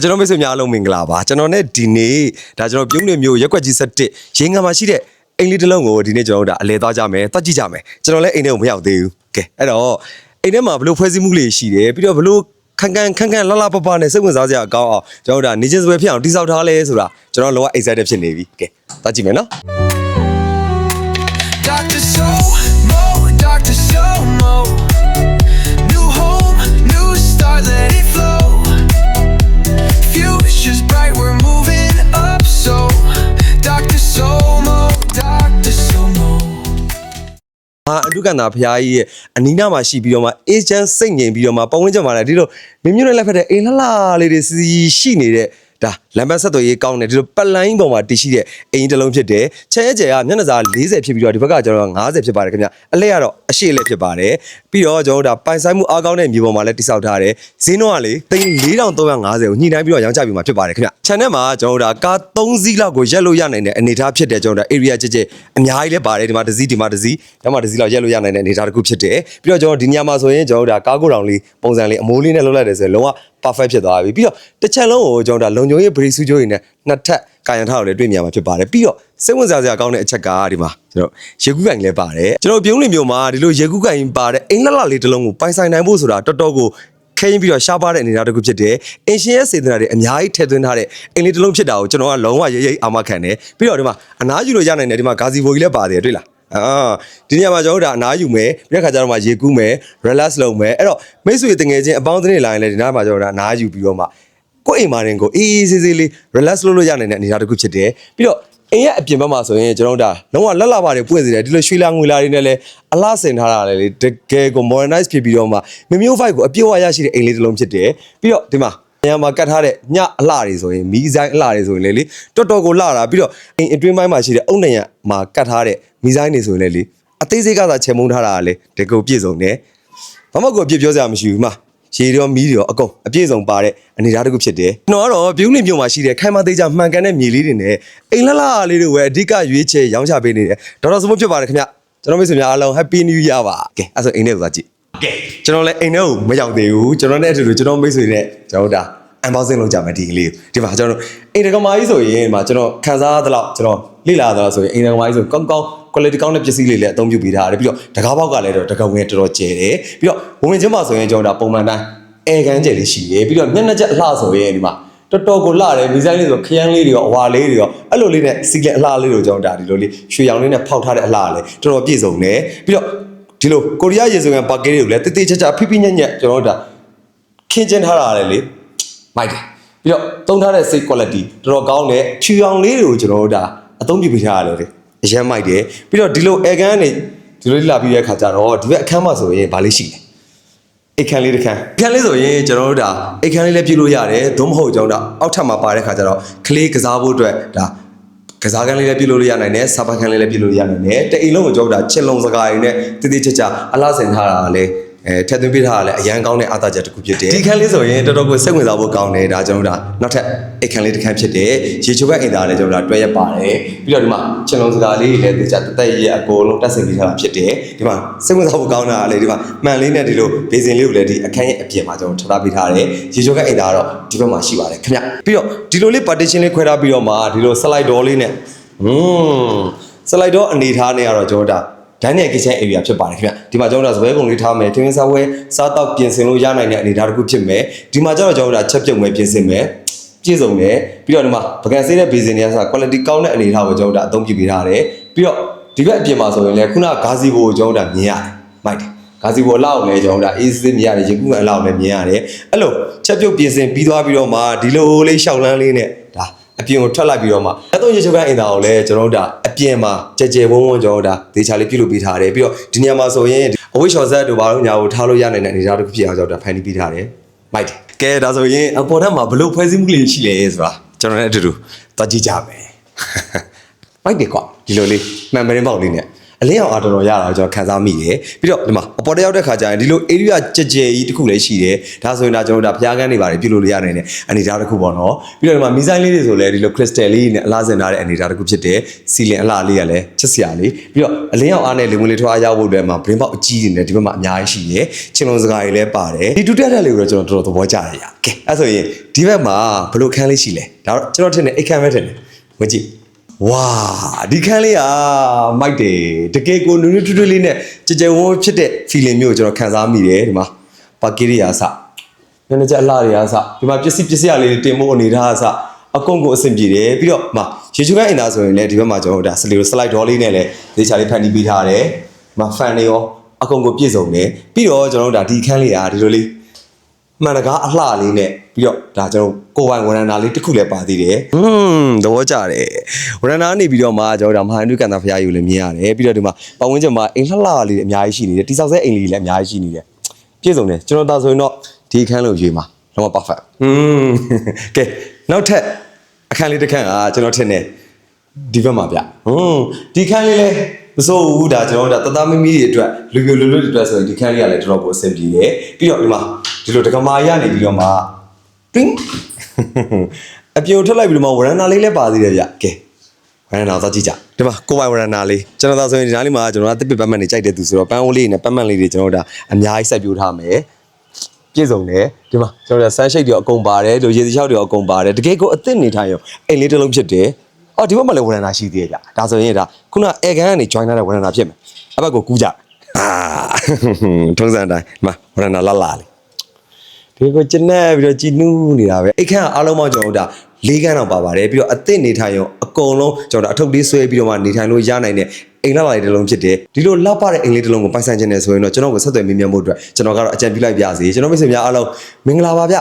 ကျွန်တော်မိတ်ဆွေများအားလုံးမင်္ဂလာပါကျွန်တော်နဲ့ဒီနေ့ဒါကျွန်တော်ပြုံးနေမျိုးရက်ွက်ကြီး7ရေငါမှာရှိတဲ့အိမ်လေးတစ်လုံးကိုဒီနေ့ကျွန်တော်တို့ဒါအလဲသွားကြမယ်တွက်ကြည့်ကြမယ်ကျွန်တော်လည်းအိမ်ထဲကိုမရောက်သေးဘူးကဲအဲ့တော့အိမ်ထဲမှာဘလို့ဖွဲ့စည်းမှုလေးရှိတယ်ပြီးတော့ဘလို့ခန်းလှလှပပနဲ့စိတ်ဝင်စားစရာအကောင်းအောင်ကျွန်တော်တို့ဒါနေချင်းစွဲဖြစ်အောင်တိစောက်ထားလဲဆိုတာကျွန်တော်လောက excited ဖြစ်နေပြီကဲတွက်ကြည့်မယ်နော် Dr. Somo, Dr. Somo. New home, new start, let it flow. Future's bright, we're moving up. So, Dr. Somo, Dr. Somo. အဒုက္ခနာဖျားကြီးရဲ့အနီးနားမှာရှိပြီးတော့မှအေဂျင့်စိတ်ငြိမ်ပြီးတော့မှပတ်ဝန်းကျင်မှာလည်းဒီလိုမြင်းမြွနဲ့လက်ဖက်တဲ့အိမ်လှလှလေးတွေစီရှိနေတဲ့ဒါလမ်းမဆက်သွယ်ရေးကောင်းတယ်ဒီလိုပတ်လိုင်းပေါ်မှာတည်ရှိတဲ့အိမ်တစ်လုံးဖြစ်တယ်ချဲကျဲကမျက်နှာစာ40ဖြစ်ပြီးတော့ဒီဘက်ကကျွန်တော်50ဖြစ်ပါတယ်ခင်ဗျအလဲကတော့အရှိလဲဖြစ်ပါတယ်ပြီးတော့ကျွန်တော်တို့ဒါပိုင်ဆိုင်မှုအားကောင်းတဲ့မြေပေါ်မှာလည်းတိစောက်ထားတယ်ဈေးနှုန်းကလေ4350ကိုညှိနှိုင်းပြီးတော့ရောင်းချပြီးမှဖြစ်ပါတယ်ခင်ဗျ channel မှာကျွန်တော်တို့ဒါကား3စီးလောက်ကိုရက်လို့ရနိုင်တဲ့အနေအထားဖြစ်တဲ့ကျွန်တော်တို့ area ကြဲအများကြီးလဲပါတယ်ဒီမှာတစ်စီးဒီမှာတစ်စီးဒီမှာတစ်စီးလောက်ရက်လို့ရနိုင်တဲ့အနေအထားတစ်ခုဖြစ်တယ်ပြီးတော့ကျွန်တော်ဒီညမှာဆိုရင်ကျွန်တော်တို့ဒါကားကိုတောင်လေးပုံစံလေးအမိုးလေးနဲ့လုပ်လိုက်တယ်ဆိုရင်လုံးဝ perfect ဖြစ်သွားပြီပြီးတော့တစ်ချက်လုံးကိုကျွန်တော်တို့ဒါလုံခြုံရေး brake ဆူးကြိုးတွေနဲ့နှစ်ထပ်ကာယံထားကိုလည်းတွေ့မြင်မှာဖြစ်ပါတယ်ပြီးတော့စိတ်ဝင်စားစရာကောင်းတဲ့အချက်ကဒီမှာကျွန်တော်ရေကူးကင်လည်းပါတယ်ကျွန်တော်ပြုံးလင်မျိုးမှာဒီလိုရေကူးကင်ပါတဲ့အိမ်လှလှလေးတစ်လုံးကိုပိုင်ဆိုင်နိုင်ဖို့ဆိုတာတော်တော်ကိုခဲရင်ပြီးတော့ရှားပါတဲ့အနေအထားတစ်ခုဖြစ်တယ်အင်ရှင်ရဲ့စေတနာတွေအများကြီးထည့်သွင်းထားတဲ့အိမ်လေးတစ်လုံးဖြစ်တာကိုကျွန်တော်ကလုံးဝရိပ်အာမခံတယ်ပြီးတော့ဒီမှာအနားယူလို့ရနိုင်တယ်ဒီမှာဂါစီဘိုကြီးလည်းပါတယ်တွေ့လားဒီနေရာမှာကျွန်တော်တို့ဒါအနားယူမယ်ပြီးတဲ့ခါကျတော့မှရေကူးမယ် relax လုပ်မယ်အဲ့တော့မိတ်ဆွေတငယ်ချင်းအပေါင်းအသင်းလာရင်လည်းဒီနားမှာကျွန်တော်တို့ဒါအနားယူပြီးတော့မှကိုယ့်အိမ်မှာရင်ကိုအေးအေးဆေးဆေးလေး relax လုပ်လို့ရနိုင်တဲ့အနေအထားတစ်ခုဖြစ်တယ်ပြီးတော့အိမ်ရဲ့အပြင်ဘက်မှာဆိုရင်ကျွန်တော်တို့ဒါလုံးဝလက်လာပါတယ်ပွင့်စေတယ်ဒီလိုရွှေလာငွေလာတွေနဲ့လည်းအလားစင်ထားတာလေတကယ်ကို modernize ဖြစ်ပြီးတော့မှမျိုး vibe ကိုအပြည့်အဝရရှိတဲ့အိမ်လေးတစ်လုံးဖြစ်တယ်ပြီးတော့ဒီမှာညမှာကတ်ထားတဲ့ညအလှတွေဆိုရင်မီးဆိုင်အလှတွေဆိုရင်လေတော်တော်ကိုလှတာပြီးတော့အိမ်အတွင်းပိုင်းမှာရှိတဲ့အုတ်နံရမှာကတ်ထားတဲ့မီးဆိုင်တွေဆိုရင်လေအသေးစိတ်ကသာချေမုန်းထားတာလေတကူပြည့်စုံတယ်ဘာမှကိုအပြည့်ပြောစရာမရှိဘူးမှာရေရောမီးရောအကုန်အပြည့်စုံပါတဲ့အနေအထားတစ်ခုဖြစ်တယ်ကျွန်တော်ကတော့ပြုံးလင်ပြုံးမှာရှိတဲ့ခိုင်မာသေးချာမှန်ကန်တဲ့မြေလေးတွေနဲ့အိမ်လှလှလေးတွေပဲအဓိကရွေးချယ်ရောင်းချပေးနေတယ်ဒေါက်တာစမိုးဖြစ်ပါတယ်ခင်ဗျကျွန်တော်မိတ်ဆွေများအားလုံး Happy New Year ပါကဲအဲ့ဆိုအိမ်ထဲကိုသွားကြည့်ကဲကျွန်တော်လည်းအိမ်ထဲကိုမရောက်သေးဘူးကျွန်တော်နဲ့အတူတူကျွန်တော်မိတ်ဆွေနဲ့ကျွန်တော်ဒါunboxing လုပ်ကြမယ်ဒီကလေးဒီမှာကျွန်တော်အိမ်တကမာကြီးဆိုရင်ဒီမှာကျွန်တော်ခန်းစားသလောက်ကျွန်တော်လေ့လာသလောက်ဆိုရင်အိမ်တကမာကြီးဆိုကောင်းကောင်း quality ကောင်းတဲ့ပစ္စည်းလေးလည်းအသုံးပြုပေးထားတယ်ပြီးတော့တကားပေါက်ကလည်းတော့တကားဝင်တော်တော်ကျယ်တယ်ပြီးတော့ဝင်ချင်းမှာဆိုရင်ကျွန်တော်ဒါပုံမှန်တိုင်းအဲကန်းကျယ်လေးရှိတယ်ပြီးတော့မျက်နှာချက်အလှဆိုရင်ဒီမှာတော်တော်ကိုလှတယ်မီဇိုင်းလေးဆိုခရမ်းလေးတွေရောအဝါလေးတွေရောအဲ့လိုလေးနဲ့စီလက်အလှလေးတွေကျွန်တော်ဒါဒီလိုလေးရွှေရောင်လေးနဲ့ဖောက်ထားတဲ့အလှလေးတော်တော်ပြည့်စုံတယ်ပြီးတော့ဒီလိုကိုရီးယားရေစုံကန်ပါကဲတွေကိုလည်းတိတိကျကျဖိဖိညက်ညက်ကျွန်တော်ဒါခင်းကျင်းထားတာလေမိုက်တယ်ပြီးတော့သုံးထားတဲ့ size quality တော်တော်ကောင်းတယ်ဖြူအောင်လေးတွေကိုကျွန်တော်တို့ဒါအသုံးပြုပေးထားရတယ်လေအရန်မိုက်တယ်ပြီးတော့ဒီလိုအဲကန်းနေဒီလိုလာပြီးတဲ့ခါကျတော့ဒီဘက်အခန်းမှာဆိုရင်ဗာလေးရှိတယ်အိတ်ခမ်းလေးတစ်ခမ်းအခန်းလေးဆိုရင်ကျွန်တော်တို့ဒါအိတ်ခမ်းလေးလည်းပြုလို့ရတယ်သို့မဟုတ်ကျွန်တော်တို့အောက်ထပ်မှာပါတဲ့ခါကျတော့ကလေးကစားဖို့အတွက်ဒါကစားခန်းလေးလည်းပြုလို့ရနိုင်တယ်စာပတ်ခန်းလေးလည်းပြုလို့ရနိုင်တယ်တအိမ်လုံးကိုကျွန်တော်တို့ဒါချစ်လုံးစကားရည်နဲ့တိတိကျကျအလားစင်ထားတာလည်းထပ်သွင်းပေးထားတာလည်းအရန်ကောင်းတဲ့အားသာချက်တစ်ခုဖြစ်တယ်ဒီခန်းလေးဆိုရင်တော်တော်ကိုစိတ်ဝင်စားဖို့ကောင်းတယ်ဒါကျွန်တော်တို့ဒါနောက်ထပ်အိတ်ခမ်းလေးတစ်ခမ်းဖြစ်တယ်ရေချိုးဘက်အိမ်သားလည်းကျွန်တော်တို့တွဲရက်ပါတယ်ပြီးတော့ဒီမှာချင်လုံးစကားလေးလည်းတိကျတက်ရအကုန်လုံးတက်ဆင်ပေးထားတာဖြစ်တယ်ဒီမှာစိတ်ဝင်စားဖို့ကောင်းတာလည်းဒီမှာမှန်လေးနဲ့ဒီလိုဘေးစင်လေးကိုလည်းဒီအခန်းရဲ့အပြင်မှာကျွန်တော်ထားပေးထားတယ်ရေချိုးဘက်အိမ်သားကတော့ဒီဘက်မှာရှိပါတယ်ခင်ဗျပြီးတော့ဒီလိုလေး partition လေးခွဲထားပြီးတော့မှဒီလို slide door လေးနဲ့ slide door အနေထားနဲ့ကတော့ကျွန်တော်ဒါDining kitchen area ဖြစ်ပါတယ်ခင်ဗျဒီမှာကျွန်တော်တို့ဇပွဲကုန်လေးထားမယ်ထင်းထင်းစားပွဲစားတောက်ပြင်ဆင်လို့ရနိုင်တဲ့အနေအထားတစ်ခုဖြစ်မယ်ဒီမှာကျတော့ကျွန်တော်တို့ချက်ပြုတ်မယ်ပြင်ဆင်မယ်ပြည့်စုံတယ်ပြီးတော့ဒီမှာပကံဆေးတဲ့ဘေးစင်တွေကဆို quality ကောင်းတဲ့အနေအထားကိုကျွန်တော်တို့အသုံးပြုပေးထားတယ်ပြီးတော့ဒီဘက်အပြင်မှာဆိုရင်လည်းခုနဂါစီဘိုကိုကျွန်တော်တို့မြင်ရတယ်မိုက်တယ်ဂါစီဘိုအလောက်လည်းကျွန်တော်တို့အေးစစ်မြင်ရတယ်ရေကူးအလောက်လည်းမြင်ရတယ်အဲ့လိုချက်ပြုတ်ပြင်ဆင်ပြီးသွားပြီးတော့မှဒီလိုလေးရှောက်လန်းလေးနဲ့ဒါအပြင်ကိုထွက်လိုက်ပြီးတော့မှအဲ့တော့ရေချိုးကအင်တာကိုလည်းကျွန်တော်တို့ဒါအပြင်မှာကြဲကြဲဝုန်းဝုန်းကျွန်တော်တို့ဒါဒေချာလေးပြုလုပ်ပေးထားတယ်ပြီးတော့ဒီနေရာမှာဆိုရင်အဝိရှော်ဆက်တို့ဘာလို့ညာကိုထားလို့ရနိုင်တဲ့အနေအထားတစ်ခုဖြစ်အောင်ကျွန်တော်ဒါဖန်တီးပေးထားတယ်မိုက်တယ်ကဲဒါဆိုရင်အပေါ်ထပ်မှာဘလို့ဖွဲ့စည်းမှုလေးရှိလဲဆိုတာကျွန်တော်လည်းအတူတူသွားကြည့်ကြမယ်မိုက်တယ်ကွာဒီလိုလေးမှန်မရင်းပေါက်လေးနဲ့ အလင်းအောင်အားတော်တော်ရတာကိုကျွန်တော်ခန်းစားမိတယ်ပြီးတော့ဒီမှာအပေါ်တက်ရောက်တဲ့ခါကျရင်ဒီလို area ကြဲကြဲကြီးတစ်ခုလည်းရှိတယ်ဒါဆိုရင်ဒါကျွန်တော်တို့ဒါဖျားကန်းတွေပါတယ်ပြုလို့ရနိုင်တဲ့အနေအထားတစ်ခုပေါ့နော်ပြီးတော့ဒီမှာမီဇိုင်းလေးတွေဆိုလည်းဒီလို crystal လေးနဲ့အလားစင်ထားတဲ့အနေအထားတစ်ခုဖြစ်တယ်စီလင်အလားလေးကလည်းချစ်စရာလေးပြီးတော့အလင်းအောင်အားနဲ့လေဝင်လေထွားရောက်ဖို့အတွက်မှာ brain box အကြီးတွေနဲ့ဒီဘက်မှာအများကြီးရှိတယ်ချင်းလုံးစကားတွေလည်းပါတယ်ဒီတူတက်တဲ့လေးကိုတော့ကျွန်တော်တော်တော်သဘောကျတယ်ရကဲအဲ့ဆိုရင်ဒီဘက်မှာဘယ်လိုခန်းလေးရှိလဲဒါတော့ကျွန်တော်ထင်တယ်အိတ်ခန်းပဲထင်တယ်ဝင်ကြည့်ဝါဒီခန်းလေးကမိုက်တယ်တကယ်ကိုနူးနူးထွေးထွေးလေးနဲ့ကြကြဝန်းဖြစ်တဲ့ feeling မျိုးကိုကျွန်တော်ခံစားမိတယ်ဒီမှာပါကီရီယာစညနေကျအလှတွေအားစဒီမှာပစ္စည်းရလေးတင်ဖို့အနေထားအစအကုန်ကိုအဆင်ပြေတယ်ပြီးတော့မှာရေချိုးကအင်တာဆိုရင်လည်းဒီဘက်မှာကျွန်တော်ဒါslide door လေးနဲ့လည်းဒေချာလေးဖန်တီးပေးထားတယ်မှာ fan တွေရောအကုန်ကိုပြည့်စုံတယ်ပြီးတော့ကျွန်တော်တို့ဒါဒီခန်းလေးကဒီလိုလေးမှန်တကားအလှလေးနဲ့ပြီးတော့ဒါကျွန်တော်ကိုယ်ပိုင်ဝရဏာလေးတစ်ခုလည်းပါသေးတယ်သဘောကျတယ်ဝရဏာနေပြီးတော့မှကျွန်တော်ဒါမဟာနုကန္တာဖျားယူလည်းမြင်ရတယ်ပြီးတော့ဒီမှာပတ်ဝန်းကျင်မှာအိမ်လှလှလေးအများကြီးရှိနေတယ်တိဆောက်ဆဲအိမ်လေးလည်းအများကြီးရှိနေတယ်ပြည့်စုံတယ်ကျွန်တော်ဒါဆိုရင်တော့ဒီခန်းလို့ရေးမှာတော့ perfect ကဲနောက်ထပ်အခန်းလေးတစ်ခန်းကကျွန်တော်ထင်တယ်ဒီဘက်မှာဗျဒီခန်းလေးလဲမစိုးဘူးဒါကျွန်တော်တို့တသားမမီတွေအတွက်လူပြိုလူတွေအတွက်ဆိုရင်ဒီခန်းလေးကလည်းတော်တော်ကိုအဆင်ပြေတယ်ပြီးတော့ဒီမှာဒီလိုတက္ကမာရနေပြီးတော့မှတင်းအပြုံထွက်လိုက်ပြီးတော့မှဝရဏာလေးလည်းပါသေးတယ်ဗျကဲဝရဏာသွားကြည့်ကြဒီမှာကိုပိုင်ဝရဏာလေးကျွန်တော်သာဆိုရင်ဒီနားလေးမှာကျွန်တော်ကတစ်ပစ်ပတ်မှတ်နေကြိုက်တဲ့သူဆိုတော့ပန်းအိုးလေးနဲ့ပတ်မှတ်လေးတွေကျွန်တော်တို့ဒါအများကြီးစိုက်ပြိုးထားမယ်ပြည့်စုံတယ်ဒီမှာကျွန်တော်တို့ဆန်းရှိတ်တွေအကုန်ပါတယ်လူရေစီချောက်တွေအကုန်ပါတယ်တကယ်ကိုအသစ်နေထိုင်ရောအိမ်လေးတစ်လုံးဖြစ်တယ်အော်ဒီဘက်မှာလည်းဝရဏာရှိသေးတယ်ဗျဒါဆိုရင်ဒါခုနအဲကန်ကနေ join ထားတဲ့ဝရဏာဖြစ်မယ်အဘက်ကိုကူးကြထုံးစံတိုင်းဒီမှာဝရဏာလာလာလေးဒီကိုကျနေပြီးတော့ကြည်နူးနေတာပဲအိတ်ခန့်အားလုံးပေါင်းကျွန်တော်တို့ဒါ၄ခန်းတော့ပါပါတယ်ပြီးတော့အသစ်နေထိုင်ရောအကုန်လုံးကျွန်တော်တို့အထုပ်လေးဆွဲပြီးတော့မှနေထိုင်လို့ရနိုင်တဲ့အိမ်လာလေးတစ်လုံးဖြစ်တယ်ဒီလိုလောက်ပါတဲ့အိမ်လေးတစ်လုံးကိုပိုင်ဆိုင်ခြင်းနဲ့ဆိုရင်တော့ကျွန်တော်ကိုဆက်သွယ်မြင်မြန်မှုအတွက်ကျွန်တော်ကတော့အကြံပြုလိုက်ပါရစေကျွန်တော်မိတ်ဆွေများအားလုံးမင်္ဂလာပါဗျ